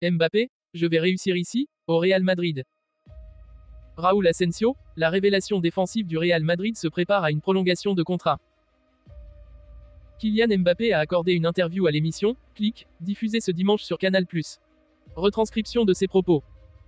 Mbappé, je vais réussir ici, au Real Madrid. Raúl Asensio, la révélation défensive du Real Madrid se prépare à une prolongation de contrat. Kylian Mbappé a accordé une interview à l'émission Click, diffusée ce dimanche sur Canal+. Retranscription de ses propos.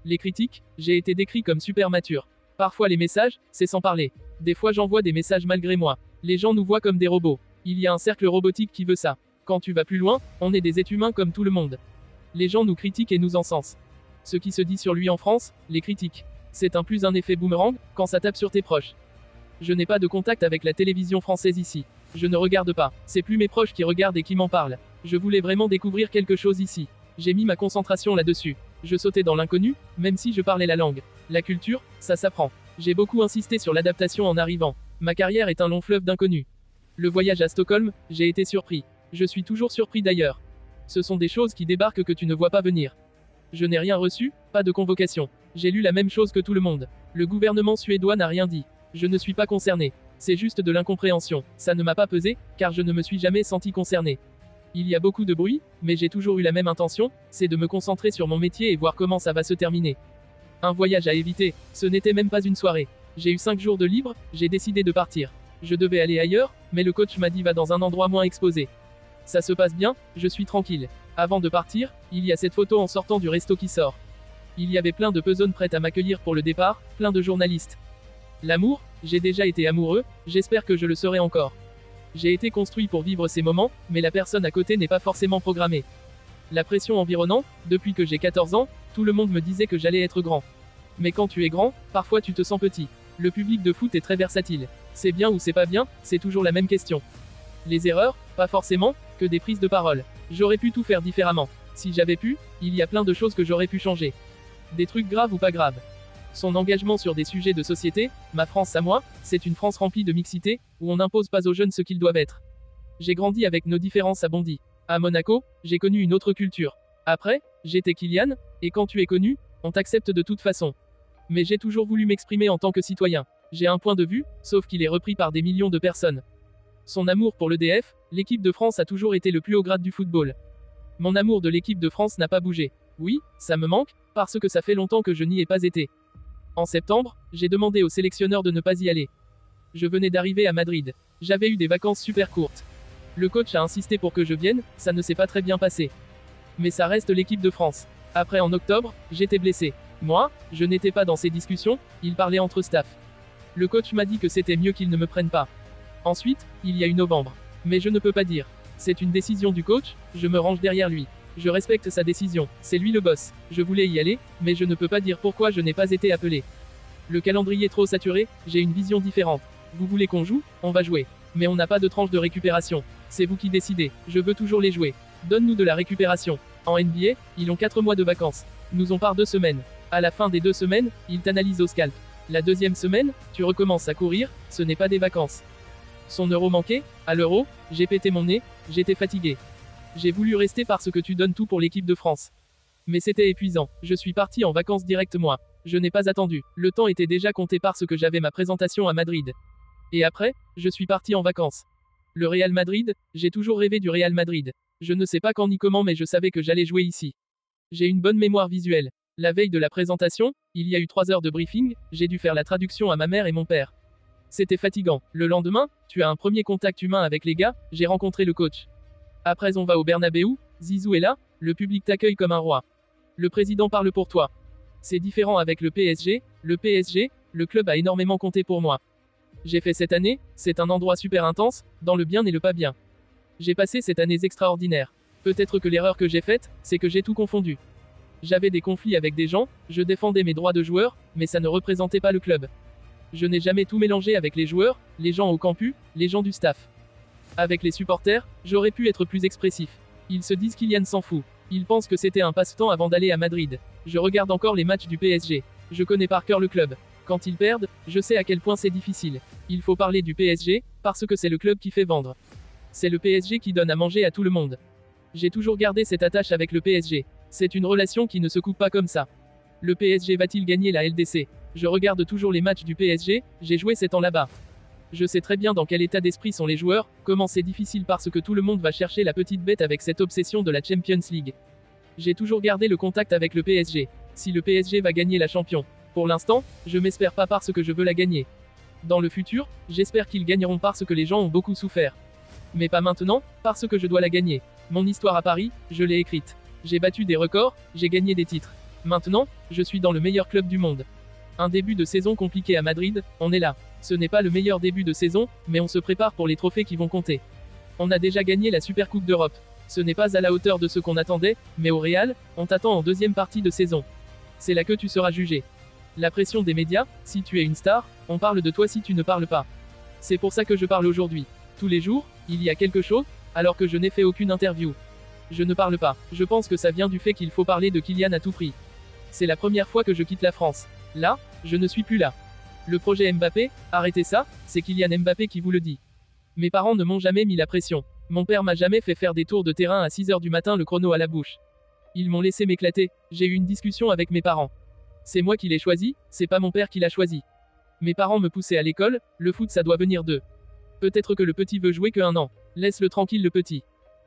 Les critiques, j'ai été décrit comme super mature. Parfois les messages, c'est sans parler. Des fois j'envoie des messages malgré moi. Les gens nous voient comme des robots. Il y a un cercle robotique qui veut ça. Quand tu vas plus loin, on est des êtres humains comme tout le monde. Les gens nous critiquent et nous encensent. Ce qui se dit sur lui en France, les critiques. C'est un effet boomerang, quand ça tape sur tes proches. Je n'ai pas de contact avec la télévision française ici. Je ne regarde pas. C'est plus mes proches qui regardent et qui m'en parlent. Je voulais vraiment découvrir quelque chose ici. J'ai mis ma concentration là-dessus. Je sautais dans l'inconnu, même si je parlais la langue. La culture, ça s'apprend. J'ai beaucoup insisté sur l'adaptation en arrivant. Ma carrière est un long fleuve d'inconnus. Le voyage à Stockholm, j'ai été surpris. Je suis toujours surpris d'ailleurs. Ce sont des choses qui débarquent que tu ne vois pas venir. Je n'ai rien reçu, pas de convocation. J'ai lu la même chose que tout le monde. Le gouvernement suédois n'a rien dit. Je ne suis pas concerné. C'est juste de l'incompréhension. Ça ne m'a pas pesé, car je ne me suis jamais senti concerné. Il y a beaucoup de bruit, mais j'ai toujours eu la même intention, c'est de me concentrer sur mon métier et voir comment ça va se terminer. Un voyage à éviter, ce n'était même pas une soirée. J'ai eu 5 jours de libre, j'ai décidé de partir. Je devais aller ailleurs, mais le coach m'a dit va dans un endroit moins exposé. Ça se passe bien, je suis tranquille. Avant de partir, il y a cette photo en sortant du resto qui sort. Il y avait plein de personnes prêtes à m'accueillir pour le départ, plein de journalistes. L'amour, j'ai déjà été amoureux, j'espère que je le serai encore. J'ai été construit pour vivre ces moments, mais la personne à côté n'est pas forcément programmée. La pression environnante, depuis que j'ai 14 ans, tout le monde me disait que j'allais être grand. Mais quand tu es grand, parfois tu te sens petit. Le public de foot est très versatile. C'est bien ou c'est pas bien, c'est toujours la même question. Les erreurs, pas forcément, que des prises de parole. J'aurais pu tout faire différemment. Si j'avais pu, il y a plein de choses que j'aurais pu changer. Des trucs graves ou pas graves. Son engagement sur des sujets de société, ma France à moi, c'est une France remplie de mixité, où on n'impose pas aux jeunes ce qu'ils doivent être. J'ai grandi avec nos différences à Bondy. À Monaco, j'ai connu une autre culture. Après, j'étais Kylian, et quand tu es connu, on t'accepte de toute façon. Mais j'ai toujours voulu m'exprimer en tant que citoyen. J'ai un point de vue, sauf qu'il est repris par des millions de personnes. Son amour pour l'EDF, l'équipe de France a toujours été le plus haut grade du football. Mon amour de l'équipe de France n'a pas bougé. Oui, ça me manque, parce que ça fait longtemps que je n'y ai pas été. En septembre, j'ai demandé au sélectionneur de ne pas y aller. Je venais d'arriver à Madrid. J'avais eu des vacances super courtes. Le coach a insisté pour que je vienne, ça ne s'est pas très bien passé. Mais ça reste l'équipe de France. Après en octobre, j'étais blessé. Moi, je n'étais pas dans ces discussions, ils parlaient entre staff. Le coach m'a dit que c'était mieux qu'ils ne me prennent pas. Ensuite, il y a eu novembre. Mais je ne peux pas dire. C'est une décision du coach, je me range derrière lui. Je respecte sa décision, c'est lui le boss. Je voulais y aller, mais je ne peux pas dire pourquoi je n'ai pas été appelé. Le calendrier trop saturé, j'ai une vision différente. Vous voulez qu'on joue, on va jouer. Mais on n'a pas de tranche de récupération. C'est vous qui décidez, je veux toujours les jouer. Donne-nous de la récupération. En NBA, ils ont 4 mois de vacances. Nous on part 2 semaines. À la fin des 2 semaines, ils t'analysent au scalp. La deuxième semaine, tu recommences à courir, ce n'est pas des vacances. Son euro manquait, à l'euro, j'ai pété mon nez, j'étais fatigué. J'ai voulu rester parce que tu donnes tout pour l'équipe de France. Mais c'était épuisant, je suis parti en vacances direct moi. Je n'ai pas attendu, le temps était déjà compté parce que j'avais ma présentation à Madrid. Et après, je suis parti en vacances. Le Real Madrid, j'ai toujours rêvé du Real Madrid. Je ne sais pas quand ni comment mais je savais que j'allais jouer ici. J'ai une bonne mémoire visuelle. La veille de la présentation, il y a eu 3 heures de briefing, j'ai dû faire la traduction à ma mère et mon père. C'était fatigant. Le lendemain, tu as un premier contact humain avec les gars, j'ai rencontré le coach. Après on va au Bernabéu, Zizou est là, le public t'accueille comme un roi. Le président parle pour toi. C'est différent avec le PSG, le club a énormément compté pour moi. J'ai fait cette année, c'est un endroit super intense, dans le bien et le pas bien. J'ai passé cette année extraordinaire. Peut-être que l'erreur que j'ai faite, c'est que j'ai tout confondu. J'avais des conflits avec des gens, je défendais mes droits de joueur, mais ça ne représentait pas le club. Je n'ai jamais tout mélangé avec les joueurs, les gens au campus, les gens du staff. Avec les supporters, j'aurais pu être plus expressif. Ils se disent qu'Kylian s'en fout. Ils pensent que c'était un passe-temps avant d'aller à Madrid. Je regarde encore les matchs du PSG. Je connais par cœur le club. Quand ils perdent, je sais à quel point c'est difficile. Il faut parler du PSG, parce que c'est le club qui fait vendre. C'est le PSG qui donne à manger à tout le monde. J'ai toujours gardé cette attache avec le PSG. C'est une relation qui ne se coupe pas comme ça. Le PSG va-t-il gagner la LDC? Je regarde toujours les matchs du PSG, j'ai joué 7 ans là-bas. Je sais très bien dans quel état d'esprit sont les joueurs, comment c'est difficile parce que tout le monde va chercher la petite bête avec cette obsession de la Champions League. J'ai toujours gardé le contact avec le PSG. Si le PSG va gagner la Champions. Pour l'instant, je m'espère pas parce que je veux la gagner. Dans le futur, j'espère qu'ils gagneront parce que les gens ont beaucoup souffert. Mais pas maintenant, parce que je dois la gagner. Mon histoire à Paris, je l'ai écrite. J'ai battu des records, j'ai gagné des titres. Maintenant, je suis dans le meilleur club du monde. Un début de saison compliqué à Madrid, on est là. Ce n'est pas le meilleur début de saison, mais on se prépare pour les trophées qui vont compter. On a déjà gagné la Supercoupe d'Europe. Ce n'est pas à la hauteur de ce qu'on attendait, mais au Real, on t'attend en deuxième partie de saison. C'est là que tu seras jugé. La pression des médias, si tu es une star, on parle de toi si tu ne parles pas. C'est pour ça que je parle aujourd'hui. Tous les jours, il y a quelque chose, alors que je n'ai fait aucune interview. Je ne parle pas. Je pense que ça vient du fait qu'il faut parler de Kylian à tout prix. C'est la première fois que je quitte la France. Là, je ne suis plus là. Le projet Mbappé, arrêtez ça, c'est Kylian Mbappé qui vous le dit. Mes parents ne m'ont jamais mis la pression. Mon père m'a jamais fait faire des tours de terrain à 6h du matin le chrono à la bouche. Ils m'ont laissé m'éclater, j'ai eu une discussion avec mes parents. C'est moi qui l'ai choisi, c'est pas mon père qui l'a choisi. Mes parents me poussaient à l'école, le foot ça doit venir d'eux. Peut-être que le petit veut jouer que 1 an. Laisse-le tranquille le petit.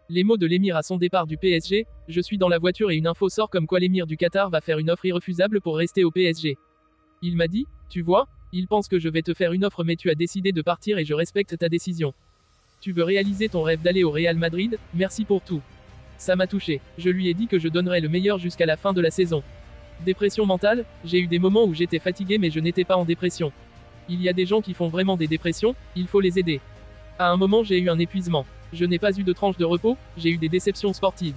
Les mots de l'émir à son départ du PSG, je suis dans la voiture et une info sort comme quoi l'émir du Qatar va faire une offre irrefusable pour rester au PSG. Il m'a dit, tu vois, il pense que je vais te faire une offre mais tu as décidé de partir et je respecte ta décision. Tu veux réaliser ton rêve d'aller au Real Madrid, merci pour tout. Ça m'a touché, je lui ai dit que je donnerais le meilleur jusqu'à la fin de la saison. Dépression mentale, j'ai eu des moments où j'étais fatigué mais je n'étais pas en dépression. Il y a des gens qui font vraiment des dépressions, il faut les aider. À un moment j'ai eu un épuisement. Je n'ai pas eu de tranche de repos, j'ai eu des déceptions sportives.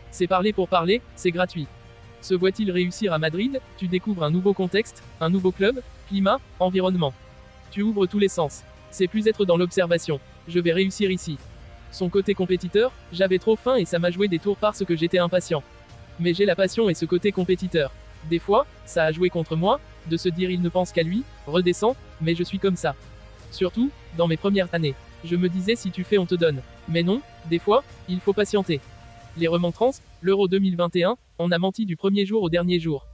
C'est parler pour parler, c'est gratuit. Se voit-il réussir à Madrid? Tu découvres un nouveau contexte, un nouveau club, climat, environnement. Tu ouvres tous les sens. C'est plus être dans l'observation. Je vais réussir ici. Son côté compétiteur, j'avais trop faim et ça m'a joué des tours parce que j'étais impatient. Mais j'ai la passion et ce côté compétiteur. Des fois, ça a joué contre moi, de se dire il ne pense qu'à lui, redescend, mais je suis comme ça. Surtout, dans mes premières années. Je me disais si tu fais on te donne. Mais non, des fois, il faut patienter. Les remontrances, l'Euro 2021, on a menti du premier jour au dernier jour.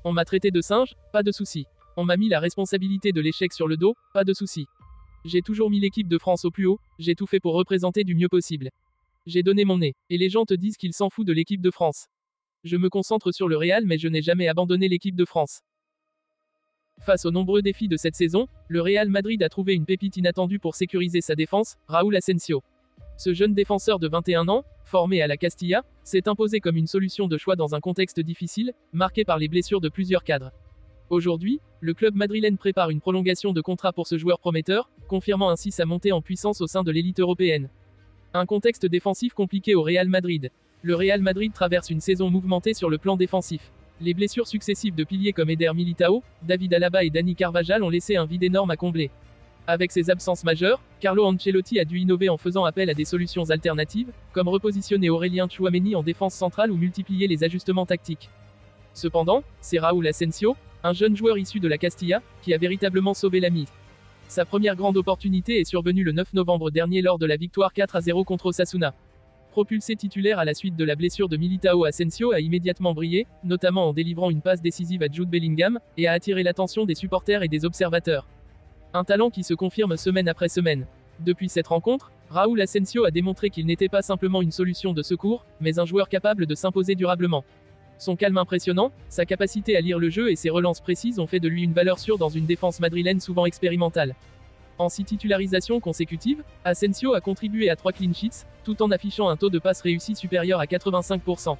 On m'a traité de singe, pas de souci. On m'a mis la responsabilité de l'échec sur le dos, pas de souci. J'ai toujours mis l'équipe de France au plus haut, j'ai tout fait pour représenter du mieux possible. J'ai donné mon nez, et les gens te disent qu'ils s'en foutent de l'équipe de France. Je me concentre sur le Real mais je n'ai jamais abandonné l'équipe de France. Face aux nombreux défis de cette saison, le Real Madrid a trouvé une pépite inattendue pour sécuriser sa défense, Raúl Asensio. Ce jeune défenseur de 21 ans, formé à la Castilla, s'est imposé comme une solution de choix dans un contexte difficile, marqué par les blessures de plusieurs cadres. Aujourd'hui, le club madrilène prépare une prolongation de contrat pour ce joueur prometteur, confirmant ainsi sa montée en puissance au sein de l'élite européenne. Un contexte défensif compliqué au Real Madrid. Le Real Madrid traverse une saison mouvementée sur le plan défensif. Les blessures successives de piliers comme Eder Militao, David Alaba et Dani Carvajal ont laissé un vide énorme à combler. Avec ces absences majeures, Carlo Ancelotti a dû innover en faisant appel à des solutions alternatives, comme repositionner Aurélien Tchouaméni en défense centrale ou multiplier les ajustements tactiques. Cependant, c'est Raúl Asensio, un jeune joueur issu de la Castilla, qui a véritablement sauvé la mise. Sa première grande opportunité est survenue le 9 novembre dernier lors de la victoire 4-0 contre Osasuna. Propulsé titulaire à la suite de la blessure de Militao, Asensio a immédiatement brillé, notamment en délivrant une passe décisive à Jude Bellingham, et a attiré l'attention des supporters et des observateurs. Un talent qui se confirme semaine après semaine. Depuis cette rencontre, Raúl Asensio a démontré qu'il n'était pas simplement une solution de secours, mais un joueur capable de s'imposer durablement. Son calme impressionnant, sa capacité à lire le jeu et ses relances précises ont fait de lui une valeur sûre dans une défense madrilène souvent expérimentale. En 6 titularisations consécutives, Asensio a contribué à 3 clean sheets, tout en affichant un taux de passe réussi supérieur à 85%.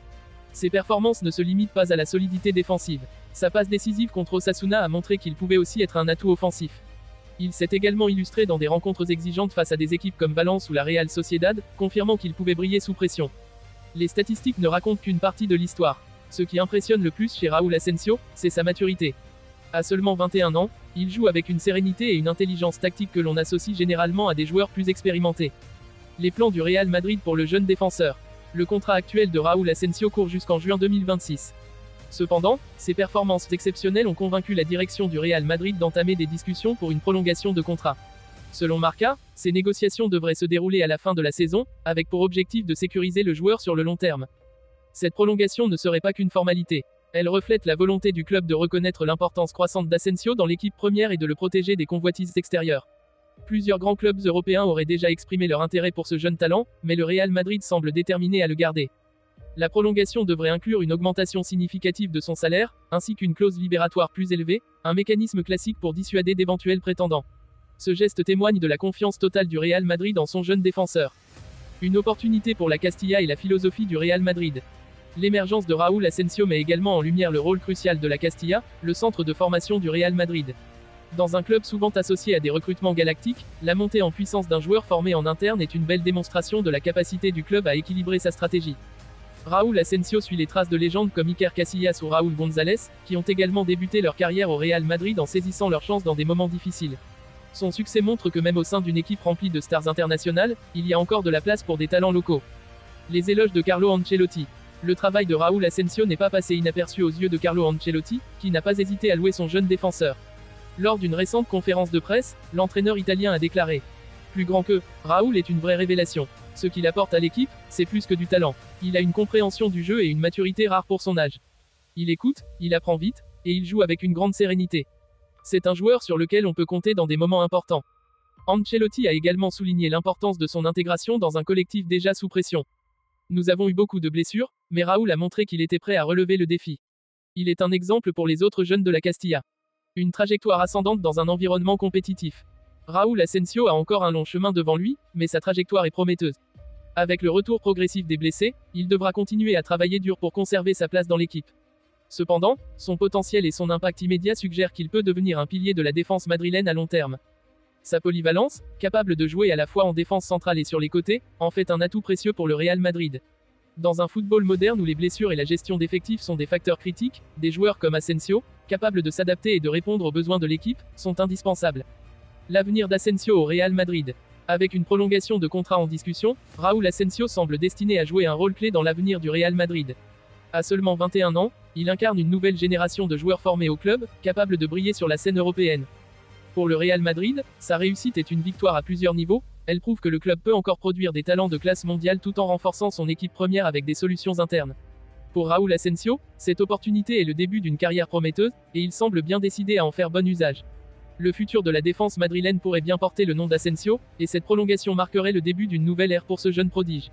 Ses performances ne se limitent pas à la solidité défensive. Sa passe décisive contre Osasuna a montré qu'il pouvait aussi être un atout offensif. Il s'est également illustré dans des rencontres exigeantes face à des équipes comme Valence ou la Real Sociedad, confirmant qu'il pouvait briller sous pression. Les statistiques ne racontent qu'une partie de l'histoire. Ce qui impressionne le plus chez Raúl Asensio, c'est sa maturité. À seulement 21 ans, il joue avec une sérénité et une intelligence tactique que l'on associe généralement à des joueurs plus expérimentés. Les plans du Real Madrid pour le jeune défenseur. Le contrat actuel de Raúl Asensio court jusqu'en juin 2026. Cependant, ses performances exceptionnelles ont convaincu la direction du Real Madrid d'entamer des discussions pour une prolongation de contrat. Selon Marca, ces négociations devraient se dérouler à la fin de la saison, avec pour objectif de sécuriser le joueur sur le long terme. Cette prolongation ne serait pas qu'une formalité. Elle reflète la volonté du club de reconnaître l'importance croissante d'Asensio dans l'équipe première et de le protéger des convoitises extérieures. Plusieurs grands clubs européens auraient déjà exprimé leur intérêt pour ce jeune talent, mais le Real Madrid semble déterminé à le garder. La prolongation devrait inclure une augmentation significative de son salaire, ainsi qu'une clause libératoire plus élevée, un mécanisme classique pour dissuader d'éventuels prétendants. Ce geste témoigne de la confiance totale du Real Madrid en son jeune défenseur. Une opportunité pour la Castilla et la philosophie du Real Madrid. L'émergence de Raúl Asensio met également en lumière le rôle crucial de la Castilla, le centre de formation du Real Madrid. Dans un club souvent associé à des recrutements galactiques, la montée en puissance d'un joueur formé en interne est une belle démonstration de la capacité du club à équilibrer sa stratégie. Raúl Asensio suit les traces de légendes comme Iker Casillas ou Raúl González, qui ont également débuté leur carrière au Real Madrid en saisissant leur chance dans des moments difficiles. Son succès montre que même au sein d'une équipe remplie de stars internationales, il y a encore de la place pour des talents locaux. Les éloges de Carlo Ancelotti. Le travail de Raúl Asensio n'est pas passé inaperçu aux yeux de Carlo Ancelotti, qui n'a pas hésité à louer son jeune défenseur. Lors d'une récente conférence de presse, l'entraîneur italien a déclaré « Plus grand que, Raúl est une vraie révélation. Ce qu'il apporte à l'équipe, c'est plus que du talent. Il a une compréhension du jeu et une maturité rare pour son âge. Il écoute, il apprend vite, et il joue avec une grande sérénité. C'est un joueur sur lequel on peut compter dans des moments importants. » Ancelotti a également souligné l'importance de son intégration dans un collectif déjà sous pression. Nous avons eu beaucoup de blessures, mais Raúl a montré qu'il était prêt à relever le défi. Il est un exemple pour les autres jeunes de la Castilla. Une trajectoire ascendante dans un environnement compétitif. Raúl Asensio a encore un long chemin devant lui, mais sa trajectoire est prometteuse. Avec le retour progressif des blessés, il devra continuer à travailler dur pour conserver sa place dans l'équipe. Cependant, son potentiel et son impact immédiat suggèrent qu'il peut devenir un pilier de la défense madrilène à long terme. Sa polyvalence, capable de jouer à la fois en défense centrale et sur les côtés, en fait un atout précieux pour le Real Madrid. Dans un football moderne où les blessures et la gestion d'effectifs sont des facteurs critiques, des joueurs comme Asensio, capables de s'adapter et de répondre aux besoins de l'équipe, sont indispensables. L'avenir d'Asensio au Real Madrid. Avec une prolongation de contrat en discussion, Raúl Asensio semble destiné à jouer un rôle clé dans l'avenir du Real Madrid. À seulement 21 ans, il incarne une nouvelle génération de joueurs formés au club, capables de briller sur la scène européenne. Pour le Real Madrid, sa réussite est une victoire à plusieurs niveaux, elle prouve que le club peut encore produire des talents de classe mondiale tout en renforçant son équipe première avec des solutions internes. Pour Raúl Asensio, cette opportunité est le début d'une carrière prometteuse, et il semble bien décidé à en faire bon usage. Le futur de la défense madrilène pourrait bien porter le nom d'Asensio, et cette prolongation marquerait le début d'une nouvelle ère pour ce jeune prodige.